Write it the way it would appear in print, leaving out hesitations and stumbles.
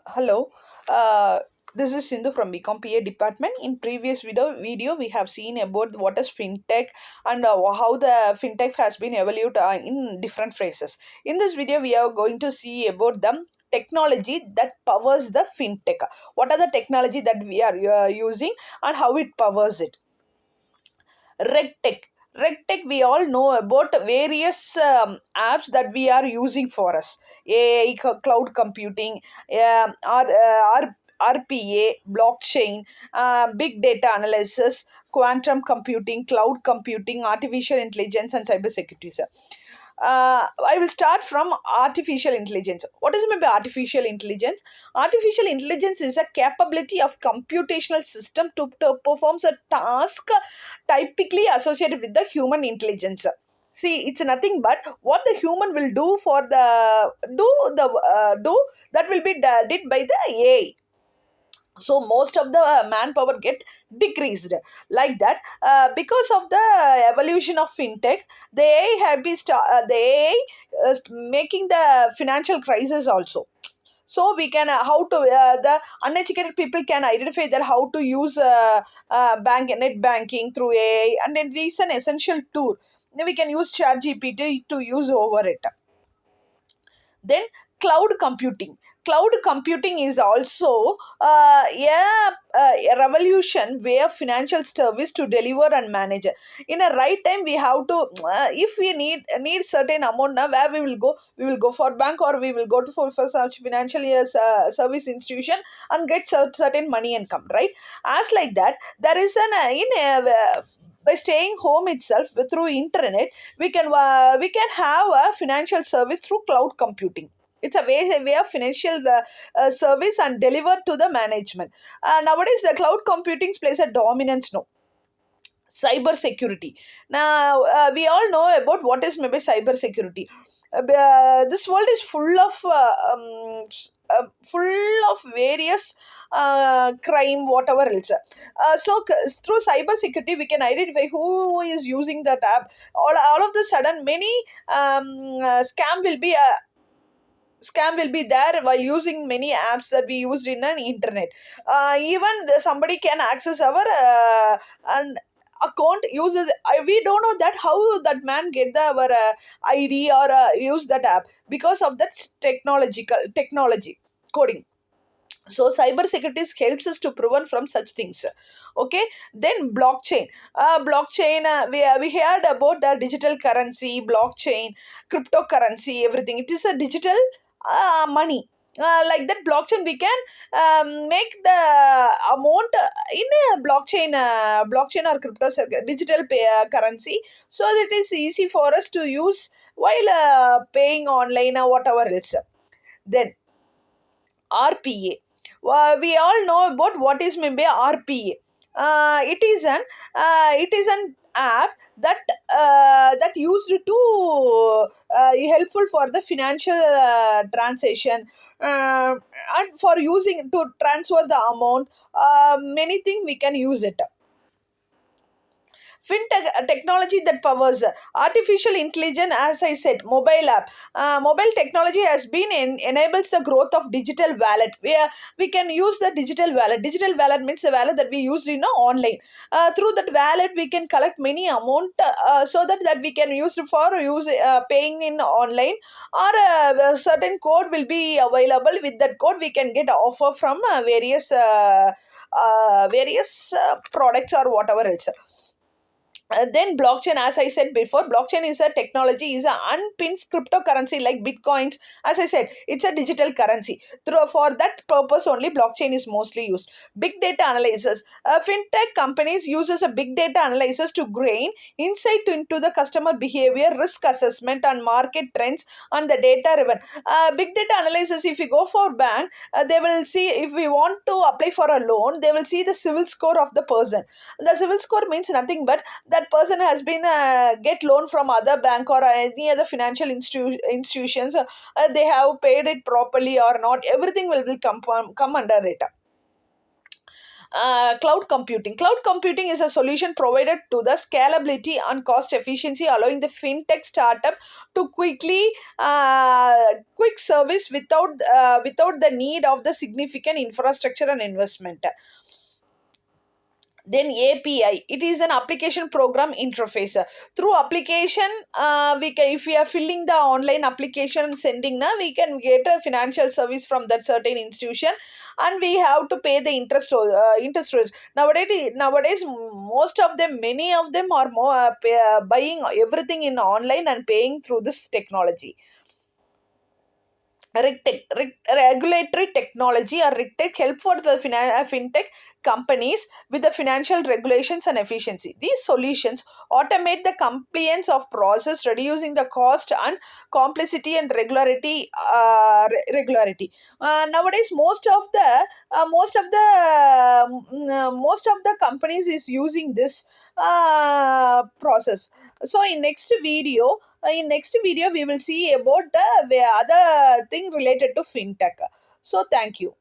Hello, uh, this is Sindhu from BCom PA department. In previous video we have seen about what is fintech and how the fintech has been evolved in different phases. In this video, we are going to see about the technology that powers the fintech. What are the technology that we are using and how it powers it? RegTech. RegTech, we all know about various apps that we are using for us. AI, cloud computing, RPA, blockchain, big data analysis, quantum computing, cloud computing, artificial intelligence, and cybersecurity. I will start from artificial intelligence. What is meant by artificial intelligence? Artificial intelligence is a capability of computational system to perform a task typically associated with the human intelligence. See, it's nothing but what the human will do for the do that will be did by the AI. So most of the manpower get decreased like that because of the evolution of fintech. The AI have been the AI is making the financial crisis also. So we can how to the uneducated people can identify that how to use net banking through AI, and it is an essential tool. Then we can use chat gpt to use over it. Then cloud computing. Cloud computing is also a revolution where financial service to deliver and manage in a right time. We have to if we need certain amount now, where we will go for bank, or we will go to for such financial service institution and get certain money and come, right? As like that, there is an by staying home itself through internet, we can have a financial service through cloud computing. It's a way of financial service and delivered to the management. Nowadays the cloud computing plays a dominance no. Cyber security. Now we all know about what is maybe cyber security. This world is full of various crime, whatever else. Through cyber security we can identify who is using that app. All of the sudden many scam will be there while using many apps that we used in an internet. Even somebody can access our and account uses. We don't know that how that man get our id or use that app because of that technology coding. So cyber security helps us to prevent from such things. Okay. Then blockchain. We heard about the digital currency, blockchain, cryptocurrency, everything. It is a digital money. Like that blockchain we can make the amount in a blockchain or digital currency, so that it is easy for us to use while paying online or whatever else. Then RPA. We all know about what is maybe RPA. It is an app that that used to helpful for the financial transaction, and for using to transfer the amount. Many things we can use it. Fintech technology that powers artificial intelligence. As I said, mobile app. Mobile technology has been enables the growth of digital wallet, where we can use the digital wallet. Digital wallet means the wallet that we use in online. Through that wallet we can collect many amount, so that we can use it for use paying in online, or a certain code will be available. With that code we can get offer from various products or whatever else. Then blockchain, as I said before, blockchain is a technology, is a unpinned cryptocurrency like bitcoins. As I said, it's a digital currency. Through for that purpose only blockchain is mostly used. Big data analysis. Fintech companies uses a big data analysis to gain insight into the customer behavior, risk assessment, and market trends on the data driven. Big data analysis, if you go for bank, they will see, if we want to apply for a loan, they will see the civil score of the person. The civil score means nothing but that person has been get loan from other bank or any other financial institutions. They have paid it properly or not, everything will come under it. Cloud computing. Cloud computing is a solution provided to the scalability and cost efficiency, allowing the fintech startup to quick service without the need of the significant infrastructure and investment. Then API, it is an application program interface. Through application, we can, if we are filling the online application and sending, na, we can get a financial service from that certain institution, and we have to pay the interest rates. Nowadays most of them, many of them are buying everything in online and paying through this technology. Regulatory technology or RegTech help for the fintech companies with the financial regulations and efficiency. These solutions automate the compliance of process, reducing the cost and complexity and regularity. Nowadays, most of the companies is using this process. So in next video we will see about the other thing related to fintech. So thank you.